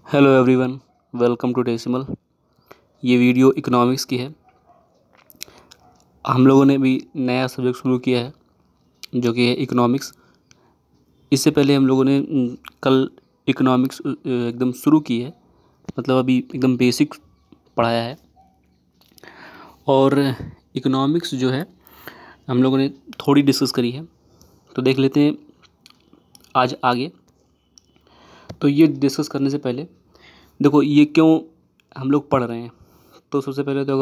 Hello everyone, welcome to decimal. ये video economics की है। हम लोगों ने भी नया सब्जेक्ट शुरू किया है जो कि है इकोनॉमिक्स। इससे पहले हम लोगों ने कल इकोनॉमिक्स एकदम शुरू की है, मतलब अभी एकदम बेसिक पढ़ाया है। और इकोनॉमिक्स जो है हम लोगों ने थोड़ी डिस्कस करी है, तो देख लेते हैं आज आगे। तो ये डिस्कस करने से पहले देखो ये क्यों हम लोग पढ़ रहे हैं। तो सबसे पहले तो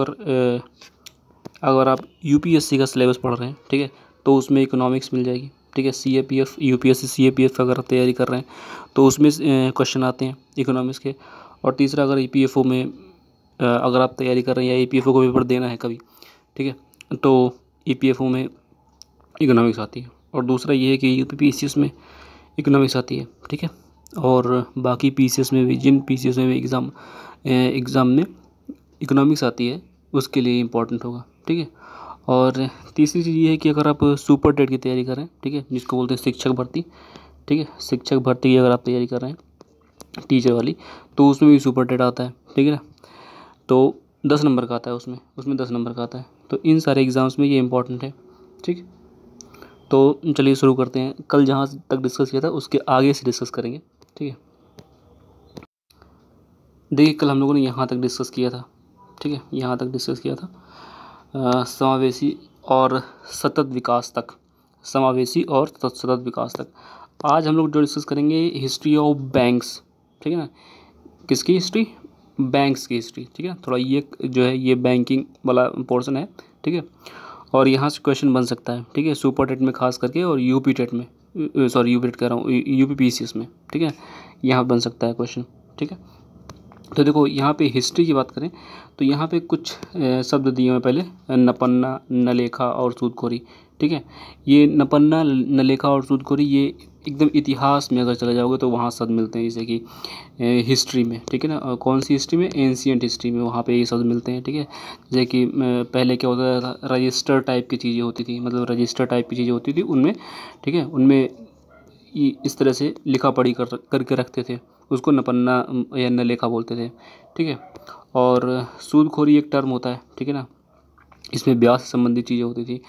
अगर आप यूपीएससी का सिलेबस पढ़ रहे हैं, ठीक है, तो उसमें इकोनॉमिक्स मिल जाएगी। ठीक है, सीएपीएफ यूपीएससी सीएपीएफ अगर आप तैयारी कर रहे हैं तो उसमें क्वेश्चन आते हैं इकोनॉमिक्स के। और तीसरा, अगर ईपीएफओ में अगर आप तैयारी कर रहे हैं या ईपीएफओ को पेपर देना है कभी, ठीक है, तो ईपीएफओ में इकोनॉमिक्स आती है। और दूसरा ये है कि यूपीपीसीएस में इकोनॉमिक्स आती है, ठीक है। और बाकी पीसीएस में भी, जिन पीसीएस में भी एग्ज़ाम में इकोनॉमिक्स आती है उसके लिए इम्पोर्टेंट होगा, ठीक है। और तीसरी चीज़ ये है कि अगर आप सुपर टेट की तैयारी करें, ठीक है, जिसको बोलते हैं शिक्षक भर्ती, ठीक है, शिक्षक भर्ती की अगर आप तैयारी कर रहे हैं टीचर वाली, तो उसमें भी सुपर टेट आता है, ठीक है ना। तो 10 नंबर का आता है, उसमें 10 नंबर का आता है। तो इन सारे एग्ज़ाम्स में ये इंपॉर्टेंट है, ठीक। तो चलिए शुरू करते हैं। कल जहाँ तक डिस्कस किया था उसके आगे से डिस्कस करेंगे, ठीक है। देखिए कल हम लोगों ने यहाँ तक डिस्कस किया था, ठीक है, यहाँ तक डिस्कस किया था समावेशी और सतत विकास तक, समावेशी और सतत विकास तक। आज हम लोग जो डिस्कस करेंगे हिस्ट्री ऑफ बैंक्स, ठीक है ना। किसकी हिस्ट्री? बैंक्स की हिस्ट्री, ठीक है। थोड़ा ये जो है ये बैंकिंग वाला पोर्शन है, ठीक है। और यहाँ से क्वेश्चन बन सकता है, ठीक है, सुपर टेट में खास करके, और यूपी टेट में, सॉरी यूपी टेट कह रहा हूँ, यूपीपीसीएस में, ठीक है, यहाँ बन सकता है क्वेश्चन, ठीक है। तो देखो यहाँ पे हिस्ट्री की बात करें तो यहाँ पे कुछ शब्द दिए हुए पहले, नपन्ना, नलेखा और सूदखोरी, ठीक है। ये नपन्ना, नलेखा और सूदखोरी ये एकदम इतिहास में अगर चले जाओगे तो वहाँ शब्द मिलते हैं, जैसे कि हिस्ट्री में, ठीक है ना। और कौन सी हिस्ट्री में? एंशियंट हिस्ट्री में वहाँ पे ये शब्द मिलते हैं, ठीक है। जैसे कि पहले क्या होता था, रजिस्टर टाइप की चीज़ें होती थी, मतलब रजिस्टर टाइप की चीज़ें होती थी उनमें, ठीक है, उनमें इस तरह से लिखा पढ़ी करके रखते थे, उसको नपन्ना या नलेखा बोलते थे, ठीक है। और सूदखोरी एक टर्म होता है, ठीक है ना, इसमें ब्याज से संबंधित चीज़ें होती थी।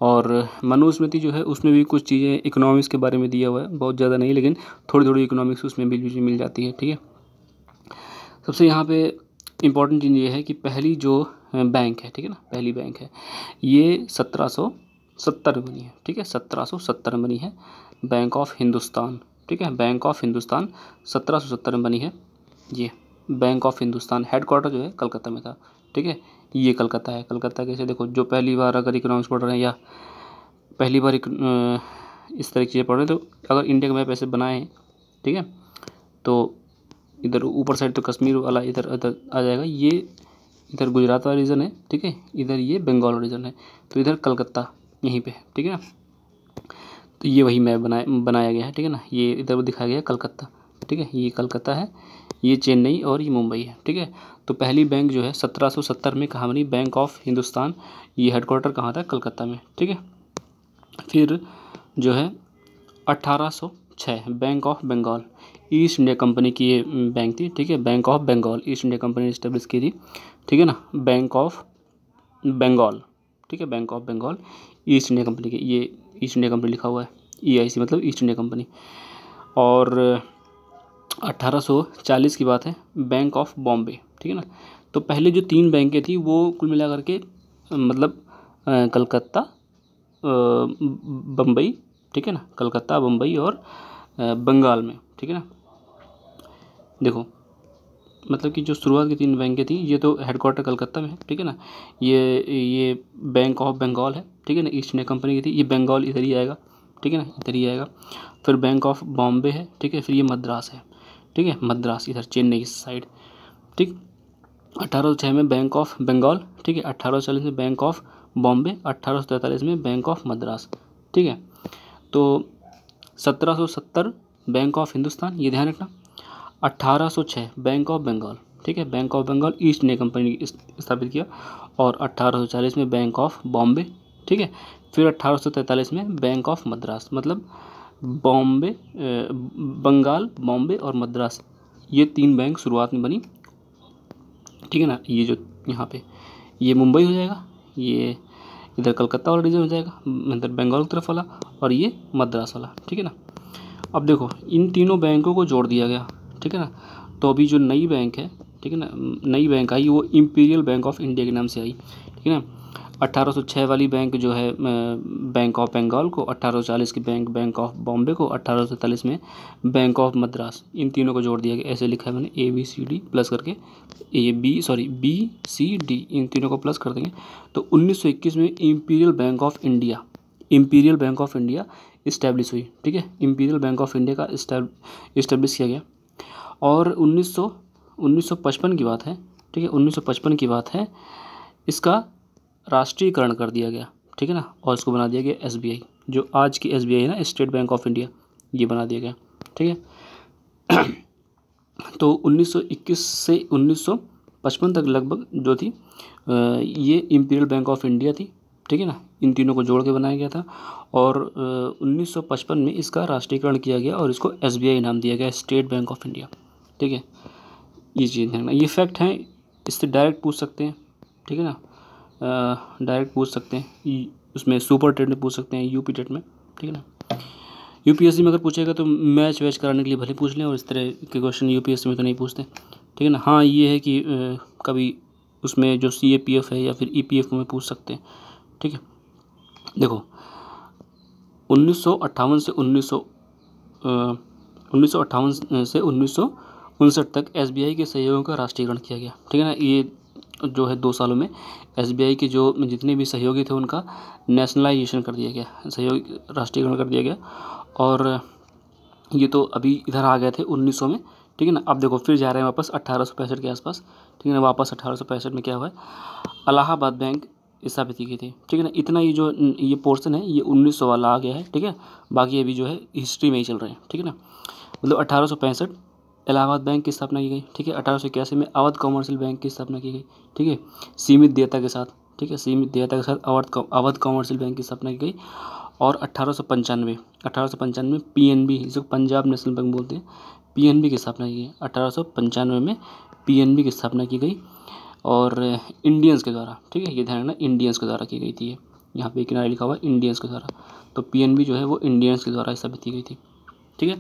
और मनुस्मृति जो है उसमें भी कुछ चीज़ें इकोनॉमिक्स के बारे में दिया हुआ है, बहुत ज़्यादा नहीं, लेकिन थोड़ी थोड़ी इकोनॉमिक्स उसमें मिल जाती है, ठीक है। सबसे यहाँ पे इम्पोर्टेंट चीज़ ये है कि पहली जो बैंक है, ठीक है ना, पहली बैंक है ये 1770 में बनी है, ठीक है, 1770 में बनी है, बैंक ऑफ हिंदुस्तान, ठीक है, बैंक ऑफ हिंदुस्तान 1770 में बनी है। ये बैंक ऑफ हिंदुस्तान हेडक्वार्टर जो है कलकत्ता में था, ठीक है, ये कलकत्ता है। कलकत्ता कैसे? देखो, जो पहली बार अगर इकोनॉमिक्स पढ़ रहे हैं या पहली बार इस तरह की चीज़ें पढ़ रहे हैं, तो अगर इंडिया का मैप ऐसे बनाए, ठीक है, तो इधर ऊपर साइड तो कश्मीर वाला इधर इधर आ जाएगा, ये इधर गुजरात वाला रीजन है, ठीक है, इधर ये बंगाल रीजन है, तो इधर कलकत्ता यहीं पे है, ठीक है ना। तो ये वही मैप बनाया गया है, ठीक है ना, ये इधर दिखाया गया है कलकत्ता, ठीक है, ये कलकत्ता है, ये चेन्नई और ये मुंबई है, ठीक है। तो पहली बैंक जो है 1770 में कहाँ बनी? Bank of Hindustan. ये हेडक्वार्टर कहाँ था? कलकत्ता में, ठीक है। फिर जो है 1806 bank of Bengal, East India company की ये बैंक थी, ठीक है, bank of Bengal, East India company ने इस्टेब्लिश की थी, ठीक है ना, बैंक ऑफ बंगाल, ठीक है, bank of Bengal East India company की, ये ईस्ट इंडिया कंपनी लिखा हुआ है, EIC मतलब ईस्ट इंडिया कंपनी। और 1840 की बात है, बैंक ऑफ बॉम्बे, ठीक है ना। तो पहले जो 3 बैंकें थी वो कुल मिला करके मतलब कलकत्ता, बम्बई, ठीक है ना, कलकत्ता, बम्बई और बंगाल में, ठीक है ना। देखो मतलब कि जो शुरुआत की 3 बैंकें थी, ये तो हेडक्वार्टर कलकत्ता में है, ठीक है ना। ये बैंक ऑफ बंगाल है, ठीक है ना, ईस्ट इंडिया कंपनी की थी, ये बंगाल इधर ही आएगा, ठीक है ना, इधर ही आएगा। फिर बैंक ऑफ बॉम्बे है, ठीक है, फिर ये मद्रास है, ठीक है, मद्रास इधर चेन्नई इस साइड, ठीक। 1806 में बैंक ऑफ बंगाल, ठीक है, 1840 में बैंक ऑफ बॉम्बे, 1843 में बैंक ऑफ मद्रास, ठीक है। तो 1770 बैंक ऑफ हिंदुस्तान, ये ध्यान रखना। 1806 बैंक ऑफ बंगाल, ठीक है, bank of Bengal East India company ने स्थापित किया। और 1840 में बैंक ऑफ बॉम्बे, ठीक है। फिर 1843 में बैंक ऑफ मद्रास, मतलब बॉम्बे, बंगाल, बॉम्बे और मद्रास, ये 3 बैंक शुरुआत में बनी, ठीक है ना। ये जो यहाँ पे ये मुंबई हो जाएगा, ये इधर कलकत्ता वाला रीजन हो जाएगा, मतलब बंगाल की तरफ वाला, और ये मद्रास वाला, ठीक है ना। अब देखो इन तीनों बैंकों को जोड़ दिया गया, ठीक है ना। तो अभी जो नई बैंक है, ठीक है ना, नई बैंक आई वो इम्पीरियल बैंक ऑफ इंडिया के नाम से आई, ठीक है ना। 1806 वाली बैंक जो है बैंक ऑफ बंगाल को, 1840 की बैंक ऑफ बॉम्बे को, 1843 में बैंक ऑफ मद्रास, इन तीनों को जोड़ दिया गया। ऐसे लिखा है मैंने ABCD प्लस करके, ये BCD इन तीनों को प्लस कर देंगे तो 1921 में imperial bank of India establish हुई, ठीक है। इम्पीरियल बैंक ऑफ इंडिया का इस्टेब्लिश किया गया। और 1955 की बात है, ठीक है, 1955 की बात है, इसका राष्ट्रीयकरण कर दिया गया, ठीक है ना। और इसको बना दिया गया SBI, जो आज की SBI है ना, स्टेट बैंक ऑफ इंडिया, ये बना दिया गया, ठीक है। तो 1921 से 1955 तक लगभग जो थी ये इम्पीरियल बैंक ऑफ इंडिया थी, ठीक है ना। इन तीनों को जोड़ के बनाया गया था और 1955 में इसका राष्ट्रीयकरण किया गया और इसको SBI नाम दिया गया, स्टेट बैंक ऑफ इंडिया, ठीक है। ये चीज़ है ना, ये फैक्ट हैं, इससे डायरेक्ट पूछ सकते हैं, ठीक है ना। डायरेक्ट पूछ सकते हैं, उसमें सुपर टेट में पूछ सकते हैं, UP टेट में, ठीक है ना। UPSC में अगर पूछेगा तो मैच वैच कराने के लिए भले पूछ लें, और इस तरह के क्वेश्चन UPSC में तो नहीं पूछते, ठीक है ना। हाँ ये है कि कभी उसमें जो CAPF है या फिर EPF में पूछ सकते हैं, ठीक है। देखो 1958 से 1959 तक SBI के सहयोगों का राष्ट्रीयकरण किया गया, ठीक है ना। ये जो है 2 सालों में SBI के जो जितने भी सहयोगी थे उनका नेशनलाइजेशन कर दिया गया, सहयोग राष्ट्रीयकरण कर दिया गया। और ये तो अभी इधर आ गए थे 1900 में, ठीक है ना। अब देखो फिर जा रहे हैं वापस 1865 के आसपास, ठीक है ना। वापस 1865 में क्या हुआ है, इलाहाबाद बैंक स्थापित की गई थी, ठीक है ना। इतना ये जो ये पोर्शन है ये 1900 वाला आ गया है, ठीक है। बाकी अभी जो है हिस्ट्री में ही चल रहे हैं, ठीक है ना। मतलब 1865 इलाहाबाद बैंक की स्थापना की गई, ठीक है। 1881 में अवध कॉमर्शियल बैंक की स्थापना की गई, ठीक है, सीमित देयता के साथ, ठीक है, सीमित देयता के साथ अवध कॉमर्शियल बैंक की स्थापना की गई। और 1895 PNB, जिसको पंजाब नेशनल बैंक बोलते हैं, PNB की स्थापना की गई 1895 में, PNB की स्थापना की गई और इंडियंस के द्वारा, ठीक है, ये ध्यान रखना, इंडियंस के द्वारा की गई थी। ये यहाँ पे किनारे लिखा हुआ है इंडियंस के द्वारा, तो PNB जो है वो इंडियंस के द्वारा स्थापित की गई थी, ठीक है।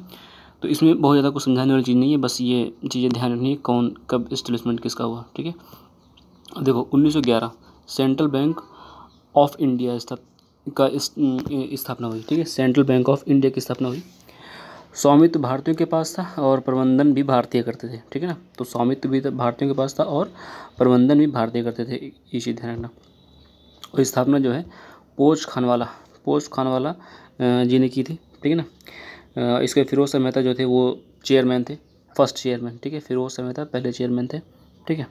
तो इसमें बहुत ज़्यादा कुछ समझाने वाली चीज़ नहीं है, बस ये चीज़ें ध्यान रखनी है कौन कब इस्टेब्लिशमेंट किसका हुआ, ठीक है। देखो 1911 सेंट्रल बैंक ऑफ इंडिया स्थापना हुई, ठीक है। सेंट्रल बैंक ऑफ इंडिया की स्थापना हुई। स्वामित्व भारतीयों के पास था और प्रबंधन भी भारतीय करते थे, ठीक है ना। तो स्वामित्व भी भारतीयों के पास था और प्रबंधन भी भारतीय करते थे, ये चीज़ ध्यान रखना। और स्थापना जो है पोस्ट खानवाला जी ने की थी, ठीक है ना। इसके फिरोज शाह मेहता जो थे वो चेयरमैन थे, फर्स्ट चेयरमैन, ठीक है। फिरोज शाह मेहता पहले चेयरमैन थे, ठीक है,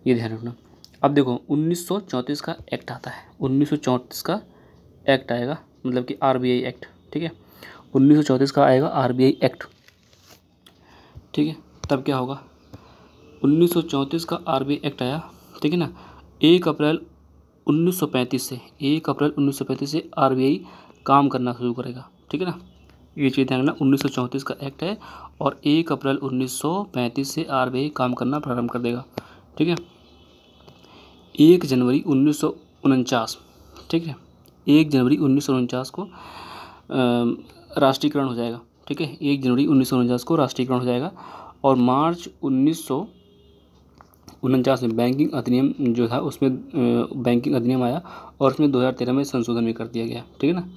ये ध्यान रखना। अब देखो 1934 का एक्ट आता है, 1934 का एक्ट आएगा, मतलब कि RBI एक्ट, ठीक है। 1934 का आएगा RBI एक्ट, ठीक है। तब क्या होगा, 1934 का RBI एक्ट आया, ठीक है ना। 1 अप्रैल 1935 से RBI काम करना शुरू करेगा, ठीक है ना। ये चीज़ ध्यान रखना, 1934 का एक्ट है और 1 अप्रैल 1935 से RBI काम करना प्रारंभ कर देगा, ठीक है। 1 जनवरी 1949, ठीक है, 1 जनवरी 1949 को राष्ट्रीयकरण हो जाएगा, ठीक है। 1 जनवरी 1949 को राष्ट्रीयकरण हो जाएगा और मार्च 1949 में बैंकिंग अधिनियम जो था उसमें बैंकिंग अधिनियम आया और उसमें 2013 में संशोधन भी कर दिया गया, ठीक है ना।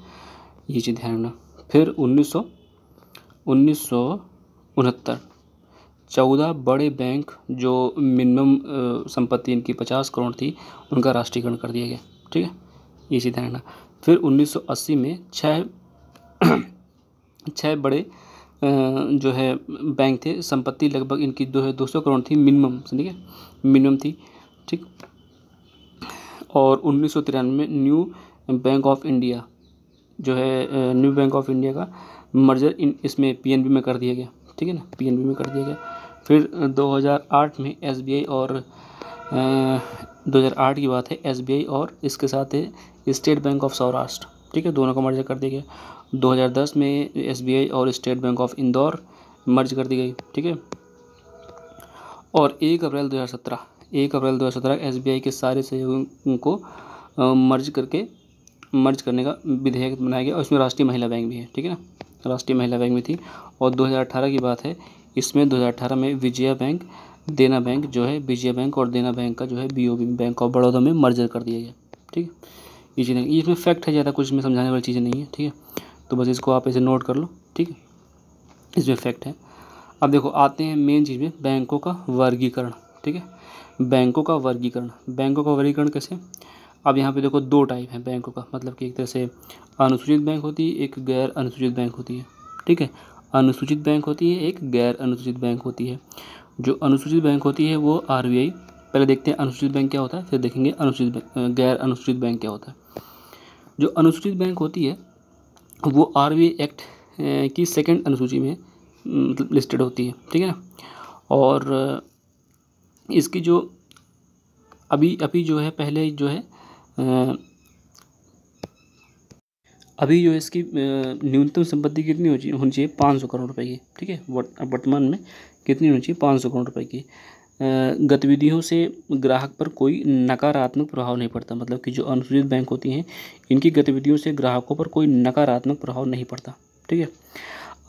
ये चीज़ ध्यान रखना। फिर 1969 14 बड़े बैंक जो मिनिमम संपत्ति इनकी 50 करोड़ थी उनका राष्ट्रीयकरण कर दिया गया, ठीक है, ये चीज़ ध्यान रखना। फिर 1980 में 6 बड़े जो है बैंक थे, संपत्ति लगभग इनकी 200 करोड़ थी मिनिमम, ठीक है, मिनिमम थी, ठीक। और 1993 में न्यू बैंक ऑफ इंडिया जो है, न्यू बैंक ऑफ इंडिया का मर्जर इसमें PNB में कर दिया गया, ठीक है ना, PNB में कर दिया गया। फिर 2008 में SBI और 2008 की बात है, SBI और इसके साथ है स्टेट बैंक ऑफ सौराष्ट्र, ठीक है, दोनों का मर्जर कर दिया गया। 2010 में SBI और स्टेट बैंक ऑफ इंदौर मर्ज कर दी गई, ठीक है। और 1 अप्रैल 2017 SBI के सारे सहयोगों को मर्ज करने का विधेयक बनाया गया और इसमें राष्ट्रीय महिला बैंक भी है, ठीक है ना, राष्ट्रीय महिला बैंक भी थी। और 2018 की बात है, इसमें 2018 में विजया बैंक, देना बैंक जो है, विजया बैंक और देना बैंक का जो है BOB बैंक ऑफ बड़ौदा में मर्जर कर दिया गया, ठीक है। ये चीज़ें, इसमें फैक्ट है, ज़्यादा कुछ इसमें समझाने वाली चीज़ें नहीं है, ठीक है। तो बस इसको आप ऐसे नोट कर लो, ठीक है, इसमें फैक्ट है। अब देखो आते हैं मेन चीज़ में, बैंकों का वर्गीकरण, ठीक है। बैंकों का वर्गीकरण कैसे? अब यहाँ पे देखो 2 टाइप हैं बैंकों का, मतलब कि एक तरह से अनुसूचित बैंक होती है, एक गैर अनुसूचित बैंक होती है, ठीक है। अनुसूचित बैंक होती है, एक गैर अनुसूचित बैंक होती है। जो अनुसूचित बैंक होती है वो RBI, पहले देखते हैं अनुसूचित बैंक क्या होता है, फिर देखेंगे गैर अनुसूचित बैंक क्या होता है। जो अनुसूचित बैंक होती है वो RBI एक्ट की 2nd अनुसूची में मतलब लिस्टेड होती है, ठीक है ना। और इसकी जो अभी जो है, पहले जो है अभी जो इसकी न्यूनतम संपत्ति कितनी होनी चाहिए? 500 करोड़ रुपए की, ठीक है। वर्तमान में कितनी होनी चाहिए? 500 करोड़ रुपए की। गतिविधियों से ग्राहक पर कोई नकारात्मक प्रभाव नहीं पड़ता, मतलब कि जो अनुसूचित बैंक होती हैं इनकी गतिविधियों से ग्राहकों पर कोई नकारात्मक प्रभाव नहीं पड़ता, ठीक है।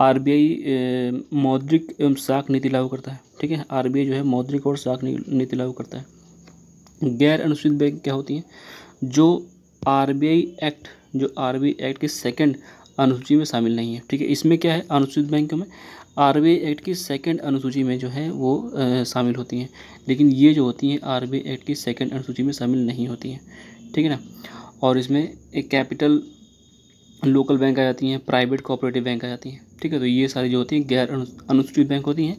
RBI मौद्रिक एवं साख नीति लागू करता है, ठीक है। RBI जो है मौद्रिक और साख नीति लागू करता है। गैर अनुसूचित बैंक क्या होती हैं? जो RBI एक्ट की 2nd अनुसूची में शामिल नहीं है, ठीक है। इसमें क्या है, अनुसूचित बैंकों में RBI एक्ट की 2nd अनुसूची में जो है वो शामिल होती हैं, लेकिन ये जो होती हैं RBI एक्ट की 2nd अनुसूची में शामिल नहीं होती हैं, ठीक है ना। और इसमें एक कैपिटल लोकल बैंक आ जाती हैं, प्राइवेट कोऑपरेटिव बैंक आ जाती हैं, ठीक है। तो ये सारी जो होती हैं गैर अनुसूचित बैंक होती हैं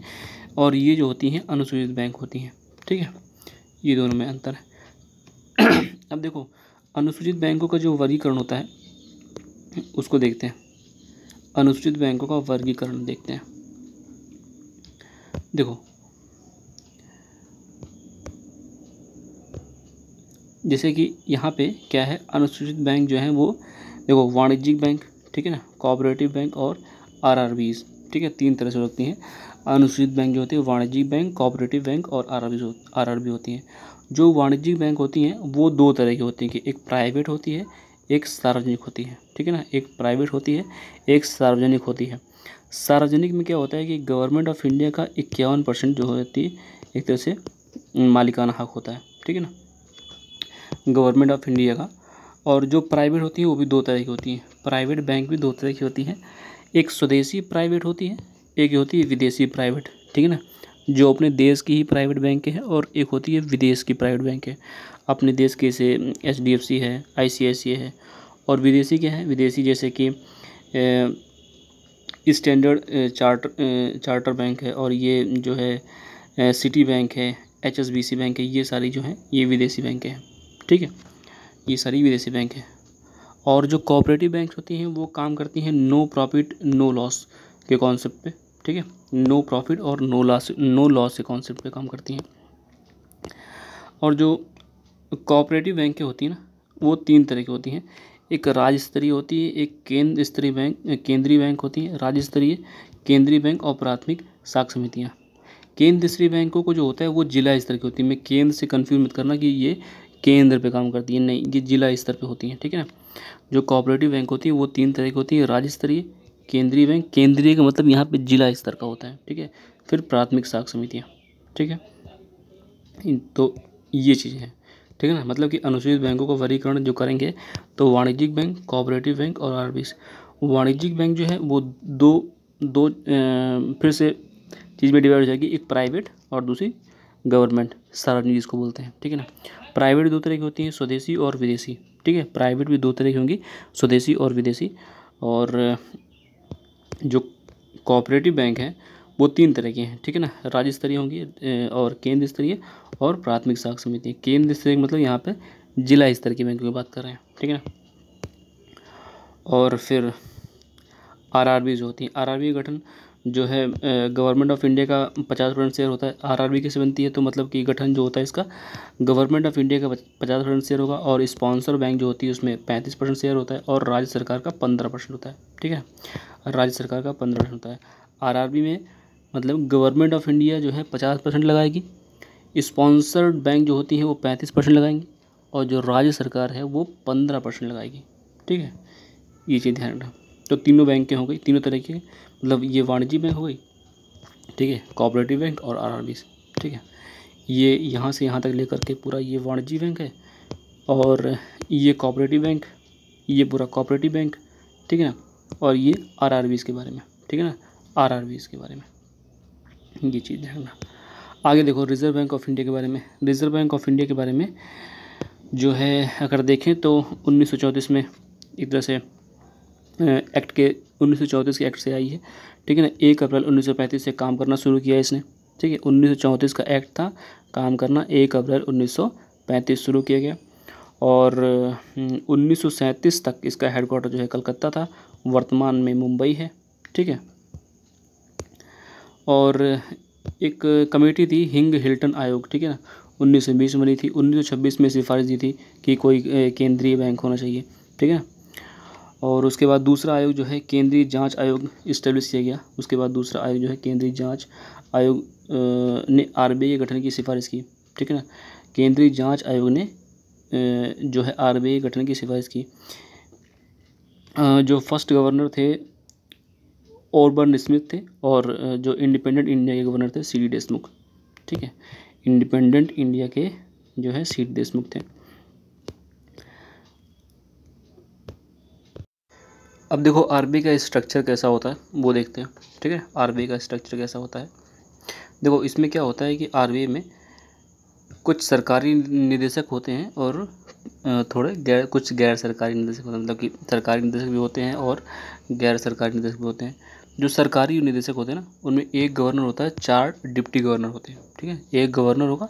और ये जो होती हैं अनुसूचित बैंक होती हैं, ठीक है। ये दोनों में अंतर है। अब देखो अनुसूचित बैंकों का जो वर्गीकरण होता है उसको देखते हैं। अनुसूचित बैंकों का वर्गीकरण देखते हैं। देखो जैसे कि यहाँ पे क्या है, अनुसूचित बैंक जो है वो देखो वाणिज्यिक बैंक, ठीक है ना, कोऑपरेटिव बैंक और RRBs, ठीक है। 3 तरह से होती हैं अनुसूचित बैंक जो होती है, वाणिज्यिक बैंक, कोऑपरेटिव बैंक और RRB होती हैं। जो वाणिज्यिक बैंक होती हैं वो 2 तरह की होती हैं कि एक प्राइवेट होती है, एक सार्वजनिक होती है, ठीक है ना। एक प्राइवेट होती है, एक सार्वजनिक होती है। सार्वजनिक में क्या होता है कि गवर्नमेंट ऑफ इंडिया का 51% जो होती है एक तरह से मालिकाना हक होता है, ठीक है ना, गवर्नमेंट ऑफ इंडिया का। और जो प्राइवेट होती है वो भी 2 तरह की होती हैं। प्राइवेट बैंक भी 2 तरह की होती हैं, एक स्वदेशी प्राइवेट होती है, एक होती है विदेशी प्राइवेट, ठीक है ना, जो अपने देश की ही प्राइवेट बैंक है, और एक होती है विदेश की प्राइवेट बैंक है। अपने देश के जैसे HDFC है, ICICI है, और विदेशी क्या है, विदेशी जैसे कि स्टैंडर्ड चार्टर बैंक है, और ये जो है सिटी बैंक है, HSBC बैंक है, ये सारी जो है ये विदेशी बैंक है, ठीक है, ये सारी विदेशी बैंक है। और जो कोऑपरेटिव बैंक होती हैं वो काम करती हैं नो प्रॉफिट नो लॉस के कॉन्सेप्ट पे, ठीक है, नो प्रॉफिट और नो लॉस के कॉन्सेप्ट पे काम करती हैं। और जो कोऑपरेटिव बैंक होती हैं ना वो 3 तरह की होती हैं, एक राज्य स्तरीय होती है, एक केंद्रीय बैंक होती है, राज्य स्तरीय, केंद्रीय बैंक और प्राथमिक साख समितियाँ। केंद्र स्तरीय बैंकों को जो होता है वो जिला स्तर की होती है। मैं केंद्र से कंफ्यूज मत करना कि ये केंद्र पे काम करती है, नहीं, ये जिला स्तर पे होती हैं, ठीक है ना। जो कोऑपरेटिव बैंक होती है वो 3 तरह की होती है, राज्य स्तरीय, केंद्रीय बैंक, केंद्रीय का मतलब यहाँ पे जिला स्तर का होता है, ठीक है, फिर प्राथमिक साख समितियाँ, ठीक है। तो ये चीज़ें हैं, ठीक है ना। मतलब कि अनुसूचित बैंकों का वर्गीकरण जो करेंगे तो वाणिज्यिक बैंक, कोऑपरेटिव बैंक और RBs। वाणिज्यिक बैंक जो है वो दो फिर से चीज़ में डिवाइड हो जाएगी, एक प्राइवेट और दूसरी गवर्नमेंट, सार्वजनिक जिसको बोलते हैं, ठीक है ना। प्राइवेट 2 तरह की होती हैं, स्वदेशी और विदेशी, ठीक है। प्राइवेट भी 2 तरह की होंगी, स्वदेशी और विदेशी। और जो कोऑपरेटिव बैंक हैं वो 3 तरह के हैं, ठीक है ना, राज्य स्तरीय होंगी और केंद्र स्तरीय और प्राथमिक साख समिति। केंद्र स्तरीय मतलब यहाँ पे जिला स्तर की बैंकों की बात कर रहे हैं, ठीक है ना। और फिर RRB जो होती है, RRB का गठन जो है गवर्नमेंट ऑफ इंडिया का 50% शेयर होता है। RRB कैसे बनती है, तो मतलब कि गठन जो होता है इसका गवर्नमेंट ऑफ इंडिया का 50% शेयर होगा, और स्पॉन्सर बैंक जो होती है उसमें 35% शेयर होता है, और राज्य सरकार का 15% होता है, ठीक है, राज्य सरकार का 15% होता है। RRB में मतलब गवर्नमेंट ऑफ इंडिया जो है 50% लगाएगी, स्पॉन्सर्ड बैंक जो होती हैं वो 35% लगाएंगी, और जो राज्य सरकार है वो 15% लगाएगी। ठीक है, ये चीज़ ध्यान रखना। तो तीनों बैंकें हो गई, तीनों तरह की, मतलब ये वाणिज्यिक बैंक हो गई, ठीक है, कोऑपरेटिव बैंक और आरआरबी। ठीक है, ये यहाँ से यहाँ तक लेकर के पूरा ये वाणिज्यिक बैंक है, और ये कोऑपरेटिव बैंक, ये पूरा कोऑपरेटिव बैंक, ठीक है ना, और ये आरआरबी के बारे में, ठीक है ना, आरआरबी के बारे में, ये चीज़ ध्यान रखना। आगे देखो रिज़र्व बैंक ऑफ इंडिया के बारे में। रिज़र्व बैंक ऑफ इंडिया के बारे में जो है अगर देखें तो 1934 में एक तरह से एक्ट के 1934 के एक्ट से आई है, ठीक है ना। 1 अप्रैल 1935 से काम करना शुरू किया इसने, ठीक है। 1934 का एक्ट था, काम करना 1 अप्रैल 1935 शुरू किया गया, और 1937 तक इसका हेडक्वार्टर जो है कलकत्ता था, वर्तमान में मुंबई है, ठीक है। और एक कमेटी थी हिंग हिल्टन आयोग, ठीक है ना, 1920 में बनी थी। 1926 में सिफारिश दी थी कि कोई केंद्रीय बैंक होना चाहिए, ठीक है ना। और उसके बाद दूसरा आयोग जो है केंद्रीय जांच आयोग इस्टेब्लिश किया गया। उसके बाद दूसरा आयोग जो है केंद्रीय जांच आयोग ने आरबीआई के गठन की सिफारिश की, ठीक है ना। केंद्रीय जांच आयोग ने जो है आरबीआई के गठन की सिफारिश की। जो फर्स्ट गवर्नर थे ऑरबर्न स्मिथ थे, और जो इंडिपेंडेंट इंडिया के गवर्नर थे सीडी देशमुख, ठीक है। इंडिपेंडेंट इंडिया के जो है सीडी देशमुख थे। अब देखो आरबीआई का स्ट्रक्चर कैसा होता है वो देखते हैं, ठीक है। आरबीआई का स्ट्रक्चर कैसा होता है, देखो इसमें क्या होता है कि आरबीआई में कुछ सरकारी निदेशक होते हैं और कुछ गैर सरकारी निदेशक होते हैं, मतलब कि सरकारी निदेशक भी होते हैं और गैर सरकारी निदेशक भी होते हैं। जो सरकारी निदेशक होते हैं ना, उनमें एक गवर्नर होता है, 4 डिप्टी गवर्नर होते हैं, ठीक है। एक गवर्नर होगा,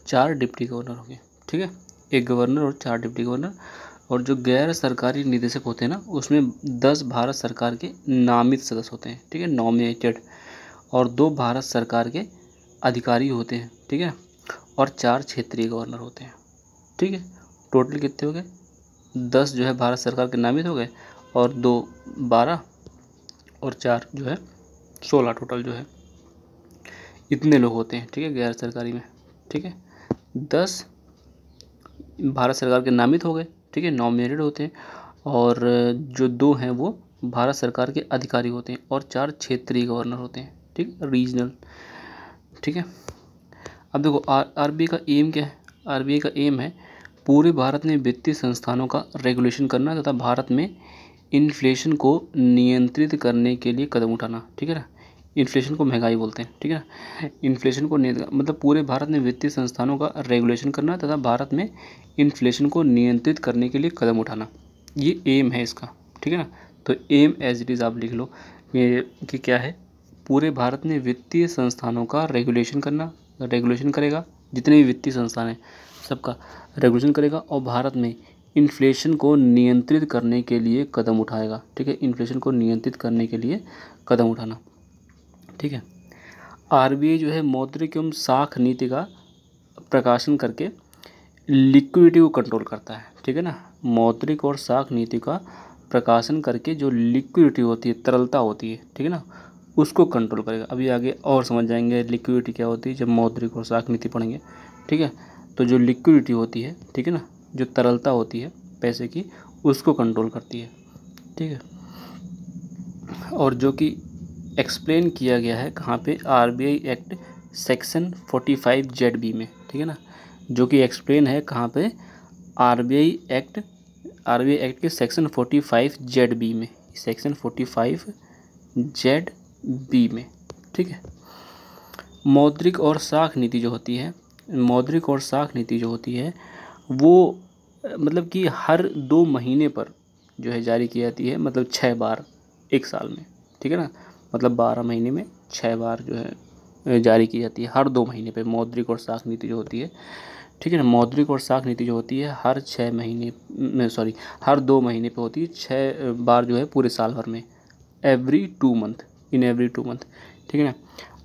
4 डिप्टी गवर्नर होंगे, ठीक है। एक गवर्नर और 4 डिप्टी गवर्नर। और जो गैर सरकारी निदेशक होते हैं ना, उसमें 10 भारत सरकार के नामित सदस्य होते हैं, ठीक है, नॉमिनेटेड, और 2 भारत सरकार के अधिकारी होते हैं, ठीक है, और 4 क्षेत्रीय गवर्नर होते हैं, ठीक है। टोटल कितने हो गए, 10 जो है भारत सरकार के नामित हो गए, और 2 12 और 4 जो है 16 टोटल जो है, इतने लोग होते हैं, ठीक है, गैर सरकारी में, ठीक है। 10 भारत सरकार के नामित हो गए, ठीक है, नॉमिनेटेड होते हैं, और जो 2 हैं वो भारत सरकार के अधिकारी होते हैं, और 4 क्षेत्रीय गवर्नर होते हैं, ठीक, रीजनल, ठीक है। अब देखो आरबीआई का एम क्या है। आरबीआई का एम है पूरे भारत में वित्तीय संस्थानों का रेगुलेशन करना तथा भारत में इन्फ्लेशन को नियंत्रित करने के लिए कदम उठाना, ठीक है ना। इन्फ्लेशन को महंगाई बोलते हैं, ठीक है ना। इन्फ्लेशन को मतलब पूरे भारत में वित्तीय संस्थानों का रेगुलेशन करना तथा भारत में इन्फ्लेशन को नियंत्रित करने के लिए कदम उठाना, ये एम है इसका, ठीक है ना। तो एम एज इट इज़ आप लिख लो कि क्या है, पूरे भारत में वित्तीय संस्थानों का रेगुलेशन करेगा, जितने भी वित्तीय संस्थान हैं सबका रेगुलेशन करेगा, और भारत में इन्फ्लेशन को नियंत्रित करने के लिए कदम उठाएगा, ठीक है। इन्फ्लेशन को नियंत्रित करने के लिए कदम उठाना, ठीक है। आरबीआई जो है मौद्रिक एवं साख नीति का प्रकाशन करके लिक्विडिटी को कंट्रोल करता है, ठीक है ना। मौद्रिक और साख नीति का प्रकाशन करके जो लिक्विडिटी होती है, तरलता होती है, ठीक है ना, उसको कंट्रोल करेगा। अभी आगे और समझ जाएंगे लिक्विडिटी क्या होती है जब मौद्रिक और साख नीति पढ़ेंगे, ठीक है। तो जो लिक्विडिटी होती है, ठीक है ना, जो तरलता होती है पैसे की, उसको कंट्रोल करती है, ठीक है। और जो कि एक्सप्लेन किया गया है कहाँ पे, आरबीआई एक्ट सेक्शन 45 ZB में, ठीक है ना, जो कि एक्सप्लेन है कहाँ पे, आरबीआई एक्ट के सेक्शन 45 ZB में, सेक्शन 45 ZB में, ठीक है। मौद्रिक और साख नीति जो होती है, मौद्रिक और साख नीति जो होती है वो मतलब कि हर 2 महीने पर जो है जारी की जाती है, मतलब 6 बार एक साल में, ठीक है ना, मतलब 12 महीने में 6 बार जो है जारी की जाती है, हर 2 महीने पे मौद्रिक और साख नीति जो होती है, ठीक है ना। मौद्रिक और साख नीति जो होती है हर 6 महीने में, हर 2 महीने पे होती है, 6 बार जो है पूरे साल भर में, every 2 month, in every 2 month, ठीक है ना।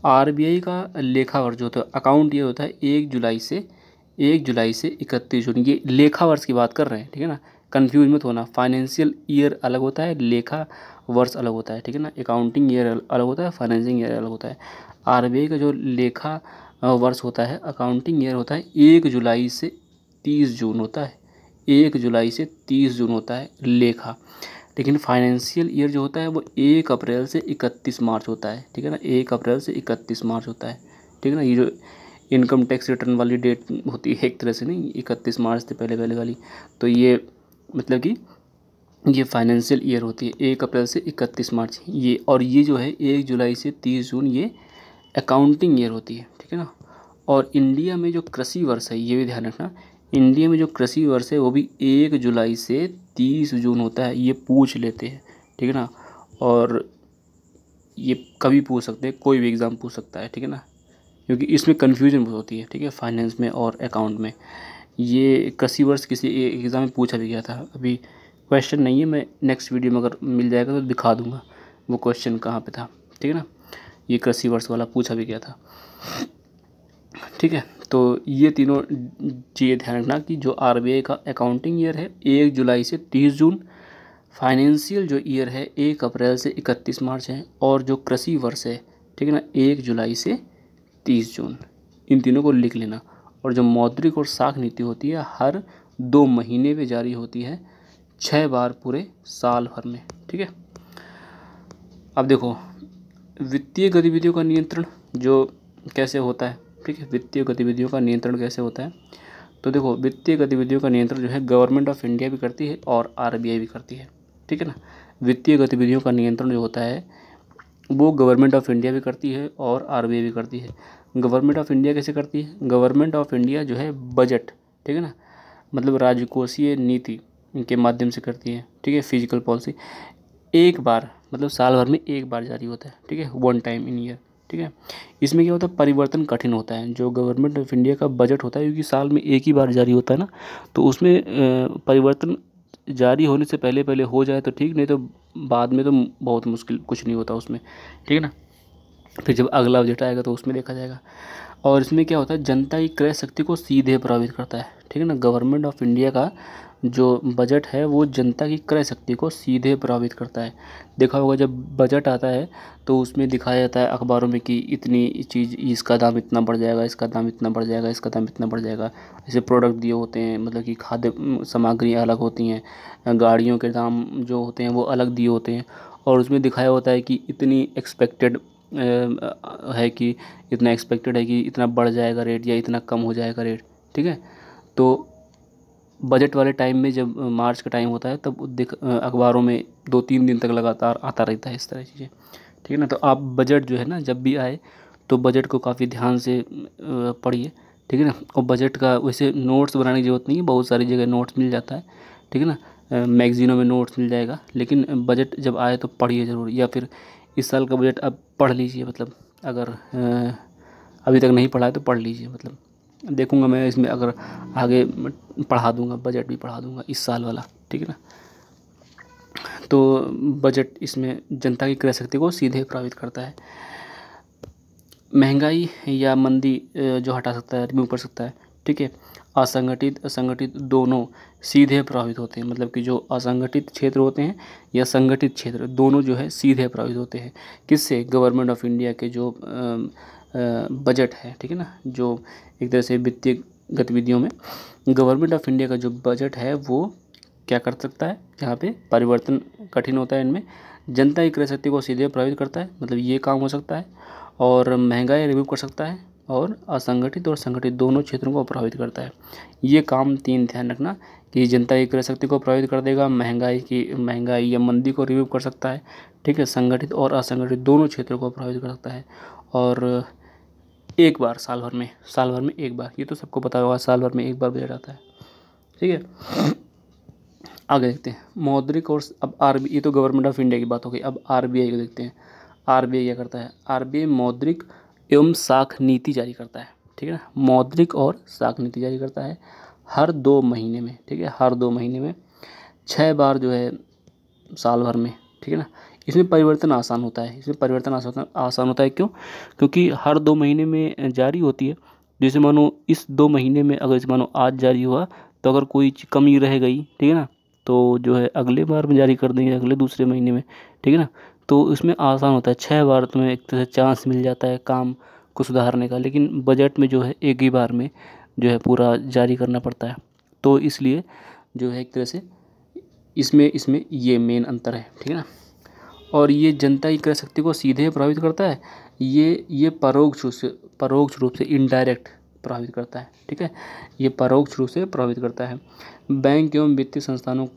आरबीआई का लेखा वर्ष जो होता है, अकाउंट ये होता है 1 जुलाई से 31 जून, ये लेखा वर्ष की बात कर रहे हैं, ठीक है ना, कंफ्यूज मत होना। फाइनेंशियल ईयर अलग होता है, लेखा वर्ष अलग होता है, ठीक है ना। अकाउंटिंग ईयर अलग होता है, फाइनेंशियल ईयर अलग होता है। आरबीआई का जो लेखा वर्ष होता है, अकाउंटिंग ईयर होता है, 1 जुलाई से 30 जून होता है। 1 जुलाई से 30 जून होता है लेखा। लेकिन फाइनेंशियल ईयर जो होता है वो 1 अप्रैल से 31 मार्च होता है, ठीक है ना। 1 अप्रैल से 31 मार्च होता है, ठीक है ना। ये जो इनकम टैक्स रिटर्न वाली डेट होती है एक तरह से, नहीं 31 मार्च से पहले पहले वाली, तो ये मतलब कि ये फाइनेंशियल ईयर होती है 1 अप्रैल से 31 मार्च ये। और ये जो है 1 जुलाई से 30 जून ये अकाउंटिंग ईयर होती है, ठीक है ना। और इंडिया में जो कृषि वर्ष है, ये भी ध्यान रखना, इंडिया में जो कृषि वर्ष है वो भी 1 जुलाई से 30 जून होता है। ये पूछ लेते हैं, ठीक है ना। और ये कभी पूछ सकते हैं, कोई भी एग्ज़ाम पूछ सकता है, ठीक है ना, क्योंकि इसमें कन्फ्यूजन बहुत होती है, ठीक है, फाइनेंस में और अकाउंट में। ये कृषि वर्ष किसी एग्ज़ाम में पूछा भी गया था, अभी क्वेश्चन नहीं है, मैं नेक्स्ट वीडियो में अगर मिल जाएगा तो दिखा दूंगा वो क्वेश्चन कहाँ पे था, ठीक है ना। ये कृषि वर्ष वाला पूछा भी गया था, ठीक है। तो ये तीनों चीज़ें ध्यान रखना कि जो आरबीआई का अकाउंटिंग ईयर है 1 जुलाई से 30 जून, फाइनेंशियल जो ईयर है 1 अप्रैल से 31 मार्च है, और जो कृषि वर्ष है, ठीक है ना, 1 जुलाई से 30 जून। इन तीनों को लिख लेना। और जो मौद्रिक और साख नीति होती है हर 2 महीने में जारी होती है, 6 बार पूरे साल भर में, ठीक है। अब देखो वित्तीय गतिविधियों का नियंत्रण जो कैसे होता है, ठीक है, वित्तीय गतिविधियों का नियंत्रण कैसे होता है। तो देखो वित्तीय गतिविधियों का नियंत्रण जो है गवर्नमेंट ऑफ इंडिया भी करती है और आरबीआई भी करती है, ठीक है ना। वित्तीय गतिविधियों का नियंत्रण जो होता है वो गवर्नमेंट ऑफ इंडिया भी करती है और आरबीआई भी करती है। गवर्नमेंट ऑफ इंडिया कैसे करती है, गवर्नमेंट ऑफ इंडिया जो है बजट, ठीक है ना, मतलब राजकोषीय नीति के माध्यम से करती है, ठीक है। फिजिकल पॉलिसी एक बार, मतलब साल भर में एक बार जारी होता है, ठीक है, 1 टाइम इन ईयर, ठीक है। इसमें क्या होता है, परिवर्तन कठिन होता है। जो गवर्नमेंट ऑफ इंडिया का बजट होता है, क्योंकि साल में एक ही बार जारी होता है ना, तो उसमें परिवर्तन जारी होने से पहले पहले हो जाए तो ठीक, नहीं तो बाद में तो बहुत मुश्किल, कुछ नहीं होता उसमें, ठीक है ना। फिर जब अगला बजट आएगा तो उसमें देखा जाएगा। और इसमें क्या होता है, जनता की क्रय शक्ति को सीधे प्रभावित करता है, ठीक है ना। गवर्नमेंट ऑफ इंडिया का जो बजट है वो जनता की क्रय शक्ति को सीधे प्रभावित करता है। देखा होगा जब बजट आता है तो उसमें दिखाया जाता है अखबारों में कि इतनी चीज़, इसका दाम इतना बढ़ जाएगा, इसका दाम इतना बढ़ जाएगा, इसका दाम इतना बढ़ जाएगा। जैसे प्रोडक्ट दिए होते हैं, मतलब कि खाद्य सामग्री अलग होती हैं, गाड़ियों के दाम जो होते हैं वो अलग दिए होते हैं, और उसमें दिखाया होता है कि इतनी एक्सपेक्टेड है कि इतना एक्सपेक्टेड है कि इतना बढ़ जाएगा रेट या इतना कम हो जाएगा रेट, ठीक है। तो बजट वाले टाइम में जब मार्च का टाइम होता है तब अखबारों में 2-3 दिन तक लगातार आता रहता है इस तरह चीज़ें, ठीक है ना। तो आप बजट जो है ना जब भी आए तो बजट को काफ़ी ध्यान से पढ़िए, ठीक है ना। और बजट का वैसे नोट्स बनाने की ज़रूरत नहीं है, बहुत सारी जगह नोट्स मिल जाता है, ठीक है ना, मैगज़ीनों में नोट्स मिल जाएगा। लेकिन बजट जब आए तो पढ़िए ज़रूर, या फिर इस साल का बजट अब पढ़ लीजिए, मतलब अगर अभी तक नहीं पढ़ा है तो पढ़ लीजिए, मतलब देखूंगा मैं इसमें, अगर आगे पढ़ा दूंगा, बजट भी पढ़ा दूंगा इस साल वाला, ठीक है ना। तो बजट इसमें जनता की क्रय शक्ति को सीधे प्रभावित करता है। महंगाई या मंदी जो हटा सकता है, रिमूव कर सकता है, ठीक है। असंगठित असंगठित दोनों सीधे प्रभावित होते हैं, मतलब कि जो असंगठित क्षेत्र होते हैं या संगठित क्षेत्र दोनों जो है सीधे प्रभावित होते हैं। किससे, गवर्नमेंट ऑफ इंडिया के जो बजट है, ठीक है ना, जो एक तरह से वित्तीय गतिविधियों में गवर्नमेंट ऑफ इंडिया का जो बजट है वो क्या कर सकता है, यहाँ पे परिवर्तन कठिन होता है इनमें, जनता की क्रय शक्ति को सीधे प्रभावित करता है, मतलब ये काम हो सकता है, और महंगाई रिमूव कर सकता है, और असंगठित और संगठित दोनों क्षेत्रों को प्रभावित करता है। ये काम 3 ध्यान रखना कि जनता की क्रय शक्ति को प्रभावित कर देगा, महंगाई या मंदी को रिमूव कर सकता है, ठीक है, संगठित और असंगठित दोनों क्षेत्रों को प्रभावित कर सकता है। और एक बार साल भर में एक बार, ये तो सबको पता होगा, साल भर में एक बार बजट आता है, ठीक है। आगे देखते हैं मौद्रिक और अब आरबीआई, ये तो गवर्नमेंट ऑफ इंडिया की बात हो गई। अब आरबीआई को देखते हैं, आरबीआई क्या करता है। आरबीआई मौद्रिक एवं साख नीति जारी करता है, ठीक है ना, मौद्रिक और साख नीति जारी करता है हर 2 महीने में, ठीक है, हर 2 महीने में 6 बार जो है साल भर में, ठीक है ना। इसमें परिवर्तन आसान होता है, आसान होता है क्यों, क्योंकि हर 2 महीने में जारी होती है। जैसे मानो इस 2 महीने में अगर मानो आज जारी हुआ तो अगर कोई कमी रह गई, ठीक है ना, तो जो है अगले बार में जारी कर देंगे, अगले दूसरे महीने में, ठीक है ना। तो इसमें आसान होता है, 6 बार तुम्हें एक तरह से चांस मिल जाता है काम को सुधारने का, लेकिन बजट में जो है एक ही बार में जो है पूरा जारी करना पड़ता है। तो इसलिए जो है एक तरह से इसमें ये मेन अंतर है, ठीक है ना। और ये जनता की क्रय शक्ति को सीधे प्रभावित करता है, ये परोक्ष रूप से इनडायरेक्ट प्रभावित करता है, ठीक है। ये परोक्ष रूप से प्रभावित करता है। बैंक एवं वित्तीय संस्थानों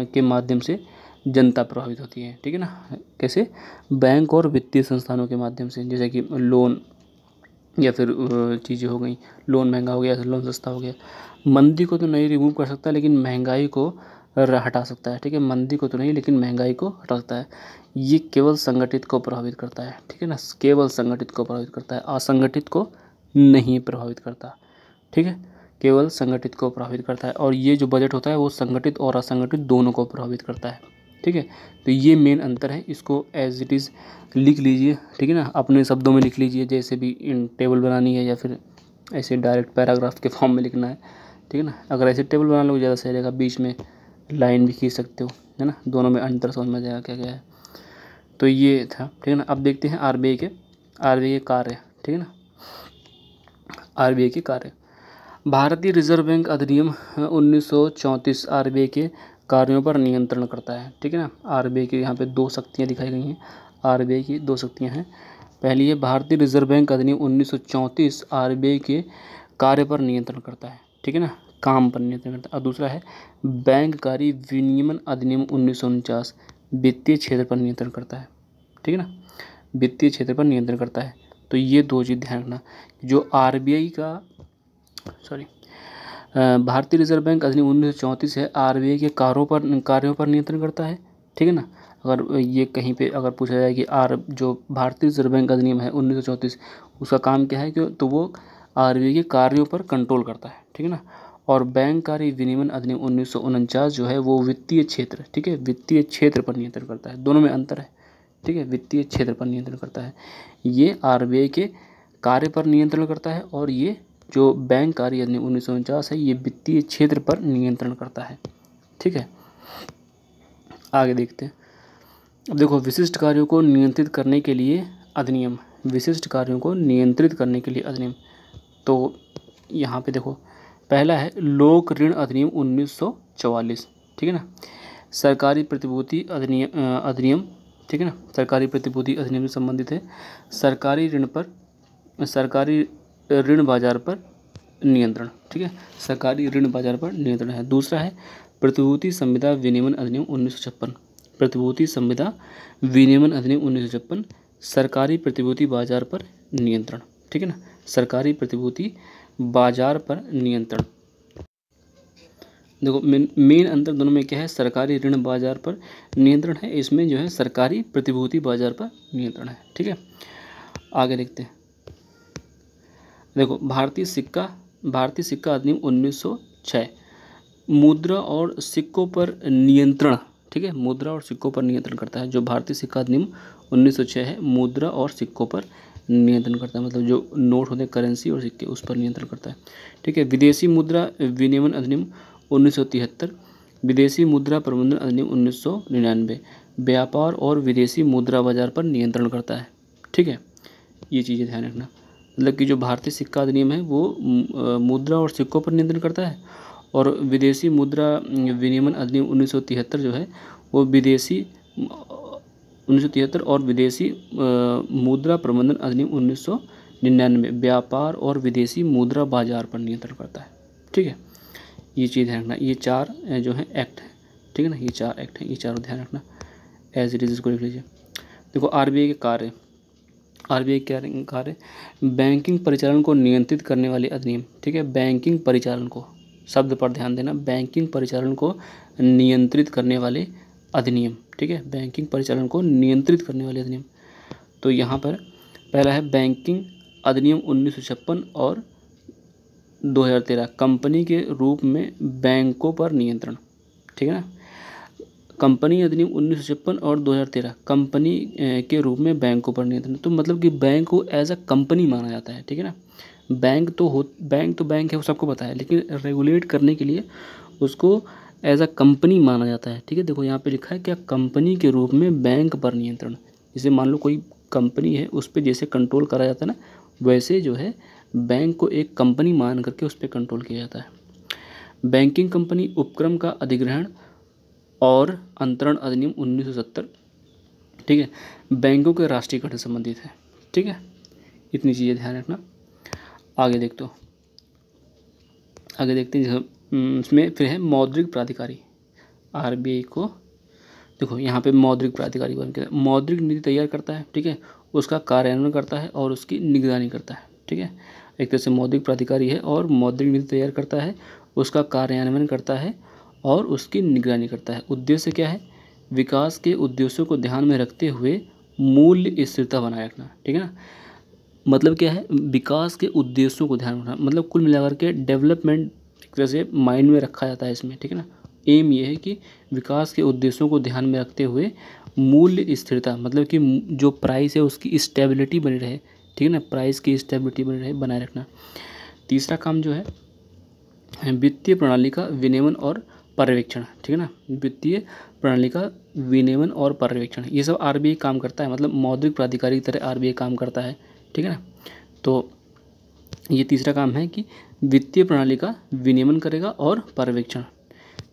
के माध्यम से जनता प्रभावित होती है, ठीक है ना। कैसे? बैंक और वित्तीय संस्थानों के माध्यम से, जैसे कि लोन या फिर चीज़ें हो गई, लोन महंगा हो गया, लोन सस्ता हो गया। मंदी को तो नहीं रिमूव कर सकता, लेकिन महंगाई को हटा सकता है, ठीक है। मंदी को तो नहीं, लेकिन महंगाई को हटा सकता है। ये केवल संगठित को प्रभावित करता है, ठीक है ना। केवल संगठित को प्रभावित करता है, असंगठित को नहीं प्रभावित करता, ठीक है। केवल संगठित को प्रभावित करता है। और ये जो बजट होता है वो संगठित और असंगठित दोनों को प्रभावित करता है, ठीक है। तो ये मेन अंतर है, इसको एज इट इज़ लिख लीजिए, ठीक है ना। अपने शब्दों में लिख लीजिए, जैसे भी इन टेबल बनानी है या फिर ऐसे डायरेक्ट पैराग्राफ के फॉर्म में लिखना है, ठीक है ना। अगर ऐसे टेबल बना लो ज़्यादा सही रहेगा, बीच में लाइन भी खींच सकते हो, है ना। दोनों में अंतर समझ में जाएगा क्या क्या है। तो ये था, ठीक है ना। अब देखते हैं आरबीआई के कार्य, ठीक है ना। आरबीआई के कार्य, भारतीय रिजर्व बैंक अधिनियम 1934 आरबीआई के कार्यों पर नियंत्रण करता है, ठीक है ना। आरबीआई की यहाँ पे 2 शक्तियाँ दिखाई गई हैं। आरबीआई की 2 शक्तियाँ हैं। पहली है भारतीय रिजर्व बैंक अधिनियम 1934 आरबीआई के कार्य पर नियंत्रण करता है, ठीक है ना, काम पर नियंत्रण करता है। और दूसरा है बैंककारी विनियमन अधिनियम 1949 वित्तीय क्षेत्र पर नियंत्रण करता है, ठीक है ना, वित्तीय क्षेत्र पर नियंत्रण करता है। तो ये 2 चीज़ ध्यान रखना, जो आरबीआई का भारतीय रिजर्व बैंक अधिनियम 1934 है, आरबीआई के कार्यों पर नियंत्रण करता है, ठीक है ना। अगर ये कहीं पे अगर पूछा जाए कि जो भारतीय रिजर्व बैंक अधिनियम है 1934 उसका काम क्या है, तो वो आरबीआई के कार्यों पर कंट्रोल करता है, ठीक है ना। और बैंककारी विनियमन अधिनियम 1949 जो है वो वित्तीय क्षेत्र, ठीक है, वित्तीय क्षेत्र पर नियंत्रण करता है। दोनों में अंतर है, ठीक है, वित्तीय क्षेत्र पर नियंत्रण करता है। ये आरबीआई के कार्य पर नियंत्रण करता है, और ये जो बैंककारी अधिनियम 1949 है ये वित्तीय क्षेत्र पर नियंत्रण करता है, ठीक है। आगे देखते हैं। अब देखो, विशिष्ट कार्यों को नियंत्रित करने के लिए अधिनियम, विशिष्ट कार्यों को नियंत्रित करने के लिए अधिनियम। तो यहाँ पे देखो, पहला है लोक ऋण अधिनियम 1944, ठीक है ना। सरकारी प्रतिभूति अधिनियम, ठीक है ना, सरकारी प्रतिभूति अधिनियम से संबंधित है। सरकारी ऋण बाजार पर नियंत्रण, ठीक है, सरकारी ऋण बाजार पर नियंत्रण है। दूसरा है प्रतिभूति संविदा विनियमन अधिनियम 1956, प्रतिभूति संविदा विनियमन अधिनियम 1956 सरकारी प्रतिभूति बाजार पर नियंत्रण, ठीक है ना, सरकारी प्रतिभूति बाजार पर नियंत्रण। देखो मेन अंतर दोनों में क्या है, सरकारी ऋण बाजार पर नियंत्रण है, इसमें जो है सरकारी प्रतिभूति बाजार पर नियंत्रण है, ठीक है। आगे देखते हैं। देखो, भारतीय सिक्का अधिनियम 1906 मुद्रा और सिक्कों पर नियंत्रण, ठीक है, मुद्रा और सिक्कों पर नियंत्रण करता है। जो भारतीय सिक्का अधिनियम 1906 है मुद्रा और सिक्कों पर नियंत्रण करता है, मतलब जो नोट होते हैं करेंसी और सिक्के उस पर नियंत्रण करता है, ठीक है। विदेशी मुद्रा विनियमन अधिनियम 1973, विदेशी मुद्रा प्रबंधन अधिनियम 1999 व्यापार और विदेशी मुद्रा बाजार पर नियंत्रण करता है, ठीक है। ये चीज़ें ध्यान रखना, मतलब कि जो भारतीय सिक्का अधिनियम है वो मुद्रा और सिक्कों पर नियंत्रण करता है, और विदेशी मुद्रा विनियमन अधिनियम 1973 जो है वो 1973 और विदेशी मुद्रा प्रबंधन अधिनियम 1999 व्यापार और विदेशी मुद्रा बाजार पर नियंत्रण करता है, ठीक है। ये चीज़ ध्यान रखना, ये 4 जो है एक्ट है, ठीक है ना, ये 4 एक्ट हैं, ये चारों ध्यान रखना, एज इट इज़ इसको लिख लीजिए। देखो, आरबीआई के कार्य, आरबीआई के कार्य बैंकिंग परिचालन को नियंत्रित करने वाले अधिनियम, ठीक है। बैंकिंग परिचालन को, शब्द पर ध्यान देना, बैंकिंग परिचालन को नियंत्रित करने वाले अधिनियम, ठीक है, बैंकिंग परिचालन को नियंत्रित करने वाले अधिनियम। तो यहाँ पर पहला है बैंकिंग अधिनियम 1956 और 2013 कंपनी के रूप में बैंकों पर नियंत्रण, ठीक है ना। कंपनी अधिनियम 1956 और 2013 कंपनी के रूप में बैंकों पर नियंत्रण, तो मतलब कि बैंक को एज अ कंपनी माना जाता है, ठीक है ना। बैंक तो बैंक है, वो सबको पता है, लेकिन रेगुलेट करने के लिए उसको एज अ कंपनी माना जाता है। ठीक है, देखो यहाँ पे लिखा है क्या, कंपनी के रूप में बैंक पर नियंत्रण। जैसे मान लो कोई कंपनी है, उस पर जैसे कंट्रोल करा जाता है ना, वैसे जो है बैंक को एक कंपनी मान करके उस पर कंट्रोल किया जाता है। बैंकिंग कंपनी उपक्रम का अधिग्रहण और अंतरण अधिनियम 1970, ठीक है, बैंकों के राष्ट्रीयकरण से संबंधित है। ठीक है, इतनी चीज़ें ध्यान रखना। आगे देखते हैं इसमें फिर है मौद्रिक प्राधिकारी। आरबीआई को देखो यहाँ पे मौद्रिक प्राधिकारी बन के मौद्रिक नीति तैयार करता है। ठीक है, उसका कार्यान्वयन करता है और उसकी निगरानी करता है। ठीक है, एक तरह से मौद्रिक प्राधिकारी है और मौद्रिक नीति तैयार करता है, उसका कार्यान्वयन करता है और उसकी निगरानी करता है। उद्देश्य क्या है, विकास के उद्देश्यों को ध्यान में रखते हुए मूल्य स्थिरता बनाए रखना। ठीक है ना, मतलब क्या है, विकास के उद्देश्यों को ध्यान में रखना, मतलब कुल मिलाकर के डेवलपमेंट एक तरह से माइंड में रखा जाता है इसमें। ठीक है ना, एम ये है कि विकास के उद्देश्यों को ध्यान में रखते हुए मूल्य स्थिरता, मतलब कि जो प्राइस है उसकी स्टेबिलिटी बनी रहे। ठीक है ना, प्राइस की स्टेबिलिटी बनी रहे, बनाए रखना। तीसरा काम जो है वित्तीय प्रणाली का विनियमन और पर्यवेक्षण। ठीक है ना, वित्तीय प्रणाली का विनियमन और पर्यवेक्षण, ये सब आरबीआई काम करता है, मतलब मौद्रिक प्राधिकारी की तरह आरबीआई काम करता है। ठीक है ना, तो ये तीसरा काम है कि वित्तीय प्रणाली का विनियमन करेगा और पर्यवेक्षण।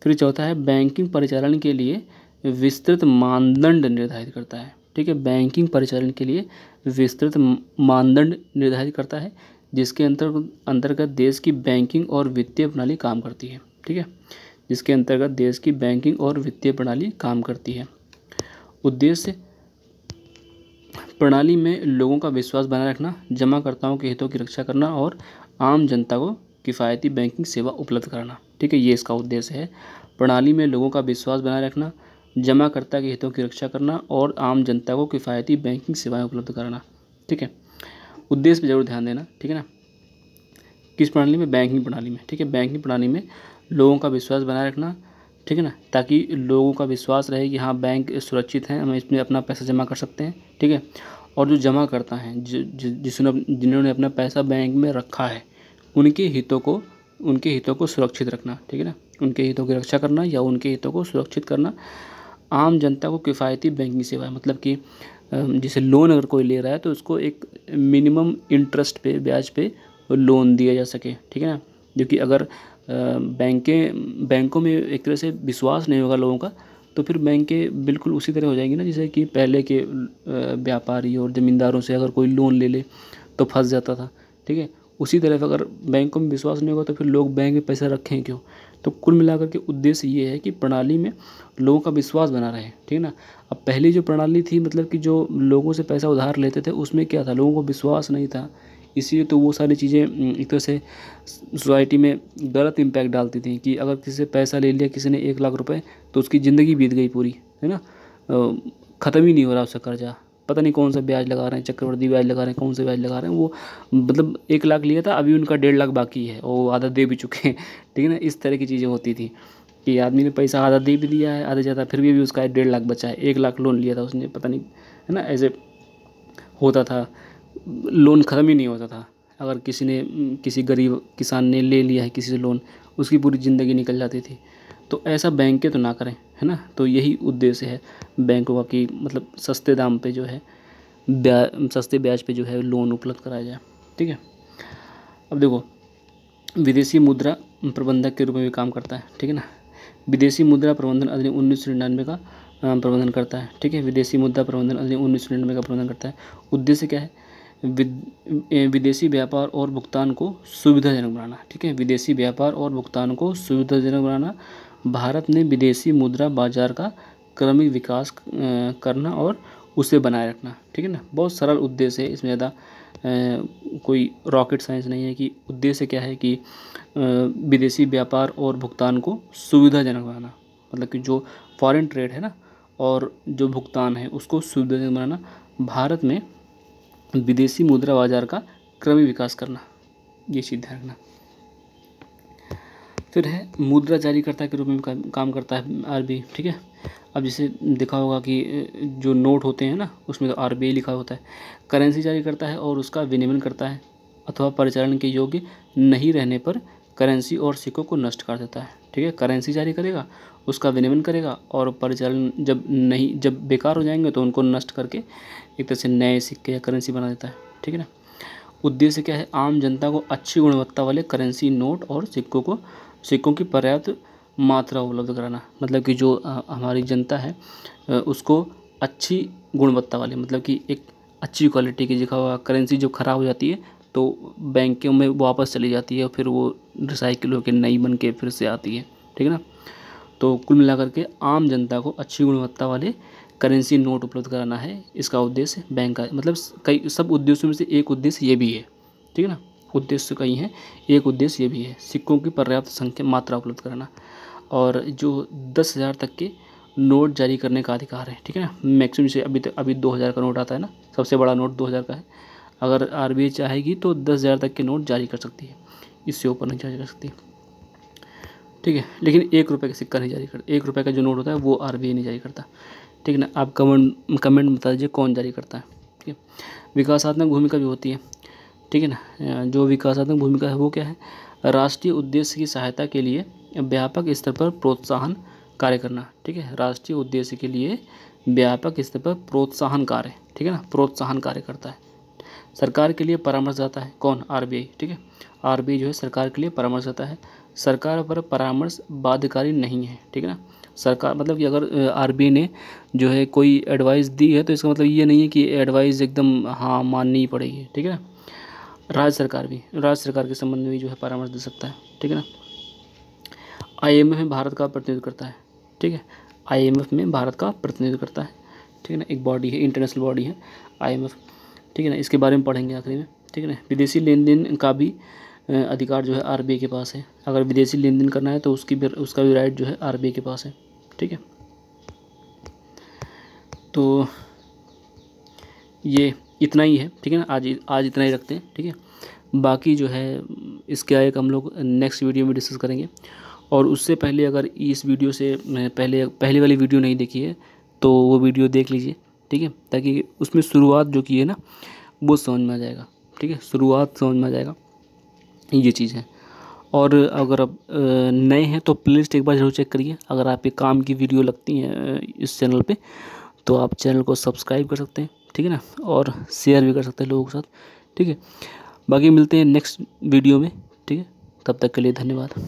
फिर चौथा है बैंकिंग परिचालन के लिए विस्तृत मानदंड निर्धारित करता है। ठीक है, बैंकिंग परिचालन के लिए विस्तृत मानदंड निर्धारित करता है, जिसके अंतर्गत देश की बैंकिंग और वित्तीय प्रणाली काम करती है। ठीक है, जिसके अंतर्गत देश की बैंकिंग और वित्तीय प्रणाली काम करती है। उद्देश्य प्रणाली में लोगों का विश्वास बनाए रखना, जमाकर्ताओं के हितों की रक्षा करना और आम जनता को किफ़ायती बैंकिंग सेवा उपलब्ध कराना। ठीक है, ये इसका उद्देश्य है। प्रणाली में लोगों का विश्वास बनाए रखना, जमाकर्ता के हितों की रक्षा करना और आम जनता को किफ़ायती बैंकिंग सेवाएं उपलब्ध कराना। ठीक है, उद्देश्य पर जरूर ध्यान देना। ठीक है ना, किस प्रणाली में, बैंकिंग प्रणाली में। ठीक है, बैंकिंग प्रणाली में लोगों का विश्वास बनाए रखना। ठीक है ना, ताकि लोगों का विश्वास रहे कि हाँ बैंक सुरक्षित है, हम इसमें अपना पैसा जमा कर सकते हैं। ठीक है, और जो जमा करता है, जिन्होंने अपना पैसा बैंक में रखा है, उनके हितों को सुरक्षित रखना। ठीक है ना, उनके हितों की रक्षा करना या उनके हितों को सुरक्षित करना। आम जनता को किफ़ायती बैंकिंग सेवा, मतलब कि जैसे लोन अगर कोई ले रहा है तो उसको एक मिनिमम इंटरेस्ट पे, ब्याज पे लोन दिया जा सके। ठीक है ना, जो कि अगर बैंकों में एक तरह से विश्वास नहीं होगा लोगों का, तो फिर बैंकें बिल्कुल उसी तरह हो जाएंगी ना, जैसे कि पहले के व्यापारी और ज़मींदारों से अगर कोई लोन ले ले तो फंस जाता था। ठीक है, उसी तरह से अगर बैंकों में विश्वास नहीं होगा तो फिर लोग बैंक में पैसा रखें क्यों। तो कुल मिलाकर के उद्देश्य ये है कि प्रणाली में लोगों का विश्वास बना रहे। ठीक है ना, अब पहली जो प्रणाली थी, मतलब कि जो लोगों से पैसा उधार लेते थे, उसमें क्या था, लोगों को विश्वास नहीं था, इसीलिए तो वो सारी चीज़ें एक तरह से सोसाइटी में गलत इम्पैक्ट डालती थी कि अगर किसी से पैसा ले लिया किसी ने 1 लाख रुपए, तो उसकी ज़िंदगी बीत गई पूरी, है ना, ख़त्म ही नहीं हो रहा उसका कर्जा, पता नहीं कौन सा ब्याज लगा रहे हैं, चक्रवृद्धि ब्याज लगा रहे हैं, कौन से ब्याज लगा रहे हैं वो, मतलब 1 लाख लिया था, अभी उनका 1.5 लाख बाकी है, वो आधा दे भी चुके हैं। ठीक है ना, इस तरह की चीज़ें होती थी कि आदमी ने पैसा आधा दे भी दिया है, आधा ज़्यादा, फिर भी उसका 1.5 लाख बचा है, 1 लाख लोन लिया था उसने, पता नहीं, है ना, ऐसे होता था, लोन ख़त्म ही नहीं होता था। अगर किसी गरीब किसान ने ले लिया है किसी से लोन, उसकी पूरी ज़िंदगी निकल जाती थी। तो ऐसा बैंकें तो ना करें, है ना, तो यही उद्देश्य है बैंकों का कि मतलब सस्ते दाम पे जो है सस्ते ब्याज पे जो है लोन उपलब्ध कराया जाए। ठीक है, अब देखो विदेशी मुद्रा प्रबंधक के रूप में भी काम करता है। ठीक है ना, विदेशी मुद्रा प्रबंधन अधिनियम 1999 का प्रबंधन करता है। ठीक है, विदेशी मुद्रा प्रबंधन अधिनियम 1999 का प्रबंधन करता है। उद्देश्य क्या है, विदेशी व्यापार और भुगतान को सुविधाजनक बनाना। ठीक है, विदेशी व्यापार और भुगतान को सुविधाजनक बनाना, भारत में विदेशी मुद्रा बाजार का क्रमिक विकास करना और उसे बनाए रखना। ठीक है ना, बहुत सरल उद्देश्य है, इसमें ज़्यादा कोई रॉकेट साइंस नहीं है कि उद्देश्य क्या है कि विदेशी व्यापार और भुगतान को सुविधाजनक बनाना, मतलब कि जो फॉरेन ट्रेड है ना और जो भुगतान है उसको सुविधाजनक बनाना, भारत में विदेशी मुद्रा बाजार का क्रमिक विकास करना, ये चीज़ ध्यान रखना। फिर है मुद्रा जारीकर्ता के रूप में काम करता है आरबीआई। ठीक है, अब जैसे देखा होगा कि जो नोट होते हैं ना उसमें तो आरबीआई लिखा होता है। करेंसी जारी करता है और उसका विनियमन करता है, अथवा परिचालन के योग्य नहीं रहने पर करेंसी और सिक्कों को नष्ट कर देता है। ठीक है। करेंसी जारी करेगा, उसका विनिमय करेगा और परिचालन जब बेकार हो जाएंगे तो उनको नष्ट करके एक तरह से नए सिक्के या करेंसी बना देता है, ठीक है ना। उद्देश्य क्या है? आम जनता को अच्छी गुणवत्ता वाले करेंसी नोट और सिक्कों की पर्याप्त मात्रा उपलब्ध कराना। मतलब कि जो हमारी जनता है उसको अच्छी गुणवत्ता वाले, मतलब कि एक अच्छी क्वालिटी की करेंसी जो ख़राब हो जाती है तो बैंकों में वापस चली जाती है और फिर वो रिसाइकिल होकर नई बन के फिर से आती है, ठीक है ना। तो कुल मिलाकर के आम जनता को अच्छी गुणवत्ता वाले करेंसी नोट उपलब्ध कराना है इसका उद्देश्य बैंक का। मतलब कई सब उद्देश्यों में से एक उद्देश्य ये भी है, ठीक है ना। उद्देश्य कई हैं, एक उद्देश्य ये भी है, सिक्कों की पर्याप्त संख्या मात्रा उपलब्ध कराना। और जो 10,000 तक के नोट जारी करने का अधिकार है, ठीक है ना। मैक्सिमम से अभी 2,000 का नोट आता है ना, सबसे बड़ा नोट 2,000 का है। अगर आरबीआई चाहेगी तो 10,000 तक के नोट जारी कर सकती है, इससे ऊपर नहीं जारी कर सकती, ठीक है। लेकिन 1 रुपये का सिक्का नहीं जारी करता, 1 रुपये का जो नोट होता है वो आरबीआई नहीं जारी करता, ठीक है ना। आप कमेंट में बता दीजिए कौन जारी करता है, ठीक है। विकासात्मक भूमिका भी होती है, ठीक है ना। जो विकासात्मक भूमिका है वो क्या है? राष्ट्रीय उद्देश्य की सहायता के लिए व्यापक स्तर पर प्रोत्साहन कार्य करना, ठीक है। राष्ट्रीय उद्देश्य के लिए व्यापक स्तर पर प्रोत्साहन कार्य, ठीक है ना, प्रोत्साहन कार्य करता है। सरकार के लिए परामर्शदाता है कौन? आरबीआई, ठीक है। आरबीआई जो है सरकार के लिए परामर्शदाता है। सरकार पर परामर्श बाध्यकारी नहीं है, ठीक है ना। सरकार मतलब कि अगर आरबीआई ने जो है कोई एडवाइस दी है तो इसका मतलब ये नहीं है कि एडवाइस एकदम हाँ माननी ही पड़ेगी, ठीक है ना। राज्य सरकार के संबंध में भी जो है परामर्श दे सकता है, ठीक है ना। आईएमएफ में भारत का प्रतिनिधित्व करता है, ठीक है। आईएमएफ में भारत का प्रतिनिधित्व करता है, ठीक है ना। एक बॉडी है, इंटरनेशनल बॉडी है आईएमएफ, ठीक है ना। इसके बारे में पढ़ेंगे आखिरी में, ठीक है ना। विदेशी लेन देन का भी अधिकार जो है आरबीआई के पास है। अगर विदेशी लेन देन करना है तो उसका भी राइट जो है आरबीआई के पास है, ठीक है। तो ये इतना ही है, ठीक है ना। आज इतना ही रखते हैं, ठीक है। बाकी जो है इसके आगे हम लोग नेक्स्ट वीडियो में डिस्कस करेंगे। और उससे पहले अगर इस वीडियो से पहले वाली वीडियो नहीं देखी है तो वो वीडियो देख लीजिए, ठीक है, ताकि उसमें शुरुआत जो की है ना वो समझ में आ जाएगा, ठीक है। शुरुआत समझ में आ जाएगा, ये चीज़ है। और अगर आप नए हैं तो प्लेलिस्ट एक बार जरूर चेक करिए। अगर आपके काम की वीडियो लगती हैं इस चैनल पे तो आप चैनल को सब्सक्राइब कर सकते हैं, ठीक है ना, और शेयर भी कर सकते हैं लोगों के साथ, ठीक है। बाकी मिलते हैं नेक्स्ट वीडियो में, ठीक है। तब तक के लिए धन्यवाद।